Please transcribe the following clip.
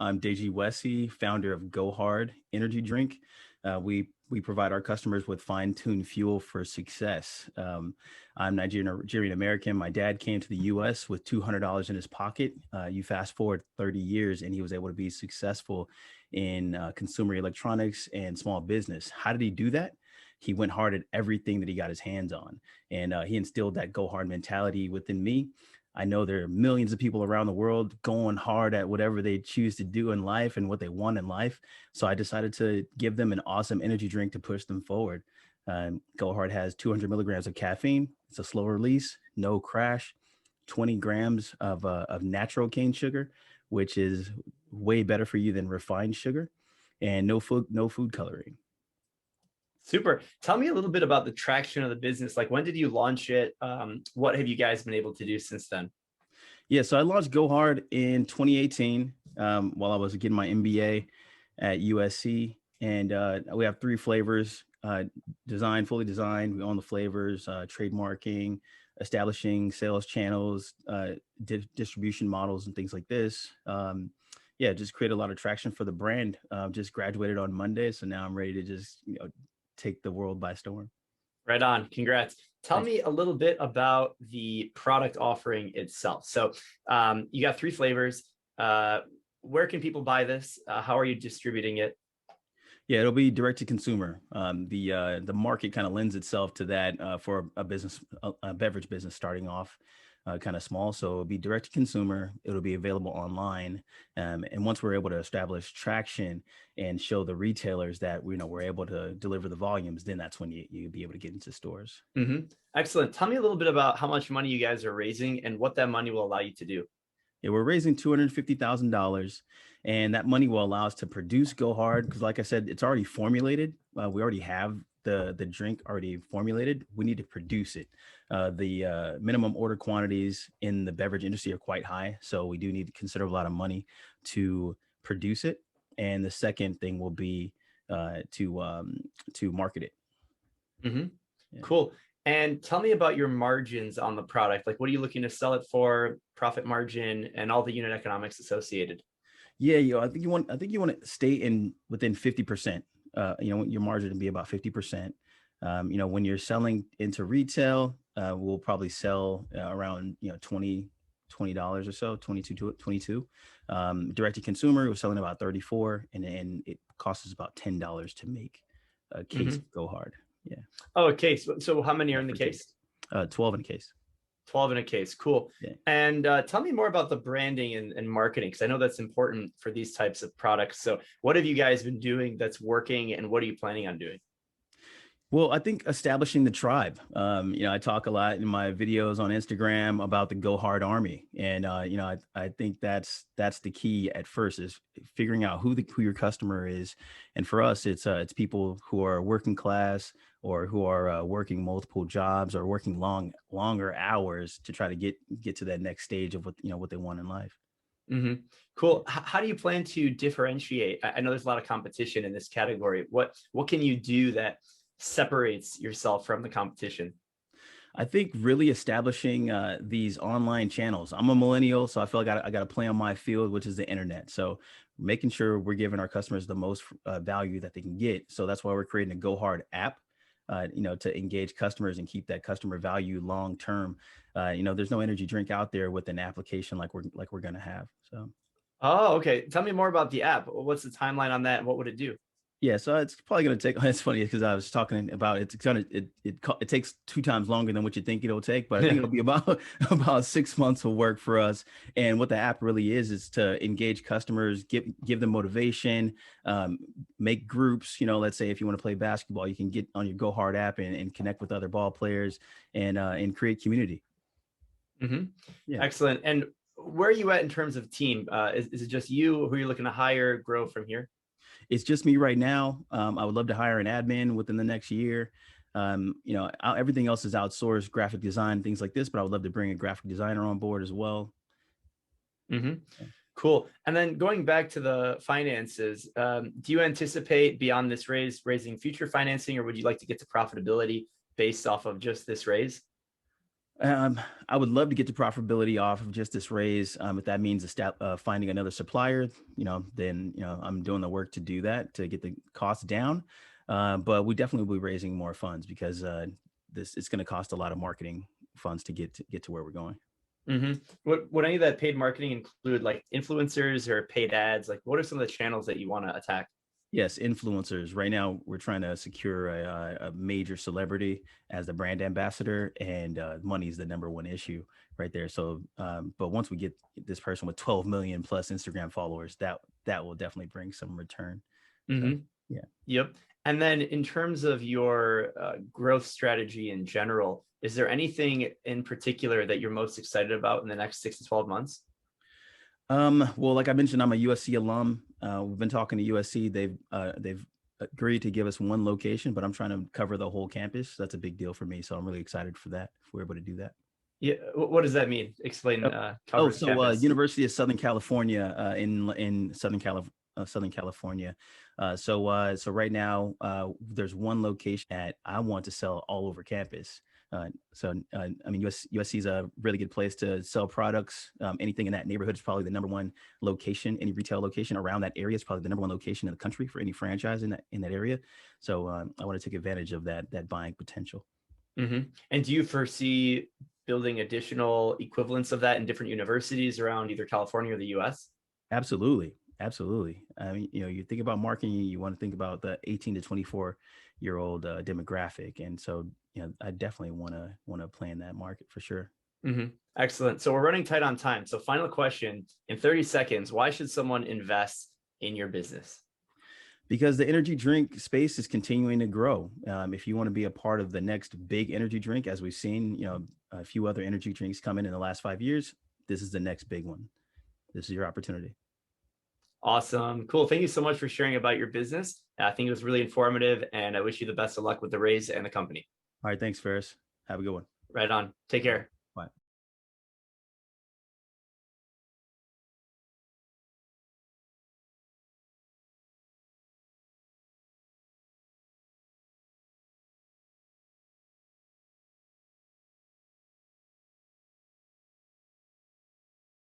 I'm Deji Wessy, founder of GoHard Energy Drink. We provide our customers with fine-tuned fuel for success. I'm Nigerian American. My dad came to the U.S. with $200 in his pocket. You fast forward 30 years, and he was able to be successful in consumer electronics and small business. How did he do that? He went hard at everything that he got his hands on, and he instilled that go hard mentality within me. I know there are millions of people around the world going hard at whatever they choose to do in life and what they want in life. So I decided to give them an awesome energy drink to push them forward. Go Hard has 200 milligrams of caffeine. It's a slow release, no crash, 20 grams of natural cane sugar, which is way better for you than refined sugar, and no food coloring. Super. Tell me a little bit about the traction of the business. Like, when did you launch it? What have you guys been able to do since then? Yeah, so I launched GoHard in 2018 while I was getting my MBA at USC. And we have 3 flavors, fully designed. We own the flavors, trademarking, establishing sales channels, distribution models, and things like this. Yeah, just create a lot of traction for the brand. Just graduated on Monday. So now I'm ready to just, take the world by storm. Right on. Congrats. Tell Thanks. me a little bit about the product offering itself. So you got 3 flavors. Where can people buy this? How are you distributing it? Yeah, it'll be direct to consumer. The market kind of lends itself to that for a beverage business starting off kind of small. So it'll be direct to consumer. It'll be available online, and once we're able to establish traction and show the retailers that we're able to deliver the volumes, then that's when you'll be able to get into stores. Excellent. Tell me a little bit about how much money you guys are raising and what that money will allow you to do. Yeah, we're raising $250,000, and that money will allow us to produce Go Hard because, like I said, it's already formulated. We already have the drink already formulated. We need to produce it. The minimum order quantities in the beverage industry are quite high, so we do need to consider a lot of money to produce it. And the second thing will be to market it. Yeah. Cool. And tell me about your margins on the product. Like, what are you looking to sell it for, profit margin, and all the unit economics associated? Yeah, I think you want to stay within 50%. Your margin to be about 50%. When you're selling into retail, we'll probably sell around $20 or so, 22. Direct to consumer, we're selling about 34, and it costs us about $10 to make a case of Go Hard. Yeah. Oh, a case. So how many are in the case? 12 in a case. 12 in a case. Cool. Yeah. And tell me more about the branding and marketing, because I know that's important for these types of products. So what have you guys been doing that's working, and what are you planning on doing? Well, I think establishing the tribe. I talk a lot in my videos on Instagram about the Go Hard Army, and I think that's the key at first is figuring out who your customer is, and for us, it's people who are working class or who are working multiple jobs or working longer hours to try to get to that next stage of what they want in life. Cool. How do you plan to differentiate? I know there's a lot of competition in this category. What can you do that separates yourself from the competition? I think really establishing these online channels. I'm a millennial, so I feel like I got to play on my field, which is the internet. So making sure we're giving our customers the most value that they can get. So that's why we're creating a GoHard app, to engage customers and keep that customer value long term. There's no energy drink out there with an application like we're going to have. So. Oh, okay. Tell me more about the app. What's the timeline on that, and what would it do? Yeah, so it's probably going to take. It's funny because I was talking about it takes 2 times longer than what you think it'll take, but I think it'll be about 6 months of work for us. And what the app really is to engage customers, give them motivation, make groups. Let's say if you want to play basketball, you can get on your GoHard app and connect with other ball players and create community. Yeah. Excellent. And where are you at in terms of team? Is it just you? Who are you looking to hire, grow from here? It's just me right now. I would love to hire an admin within the next year. Everything else is outsourced, graphic design, things like this, but I would love to bring a graphic designer on board as well. Cool. And then going back to the finances, do you anticipate beyond this raising future financing, or would you like to get to profitability based off of just this raise? Um, I would love to get the profitability off of just this raise. If that means finding another supplier, then I'm doing the work to do that to get the costs down. But we definitely will be raising more funds because this it's going to cost a lot of marketing funds to get to where we're going. Mm-hmm. Would any of that paid marketing include like influencers or paid ads? Like, what are some of the channels that you want to attack? Yes, influencers. Right now, we're trying to secure a major celebrity as the brand ambassador, and money is the number one issue right there. So, but once we get this person with 12 million plus Instagram followers, that will definitely bring some return. So, Mm-hmm. yeah. Yep. And then in terms of your growth strategy in general, is there anything in particular that you're most excited about in the next 6 to 12 months? Well, like I mentioned, I'm a USC alum. We've been talking to USC. They've agreed to give us one location, but I'm trying to cover the whole campus. That's a big deal for me. So I'm really excited for that, if we're able to do that. Yeah. What does that mean? Explain. Oh, Cover the campus. University of Southern California in Southern California. So right now there's one location that I want to sell all over campus. I mean, USC is a really good place to sell products. Anything in that neighborhood is probably the number one location. Any retail location around that area is probably the number one location in the country for any franchise in that area. So I want to take advantage of that buying potential. Mm-hmm. And do you foresee building additional equivalents of that in different universities around either California or the US? Absolutely. Absolutely. I mean, you think about marketing, you want to think about the 18 to 24-year-old demographic. And so, I definitely want to play in that market for sure. Mm-hmm. Excellent. So we're running tight on time. So final question in 30 seconds, why should someone invest in your business? Because the energy drink space is continuing to grow. If you want to be a part of the next big energy drink, as we've seen, a few other energy drinks come in the last 5 years, this is the next big one. This is your opportunity. Awesome. Cool. Thank you so much for sharing about your business. I think it was really informative, and I wish you the best of luck with the raise and the company. All right. Thanks, Ferris. Have a good one. Right on. Take care.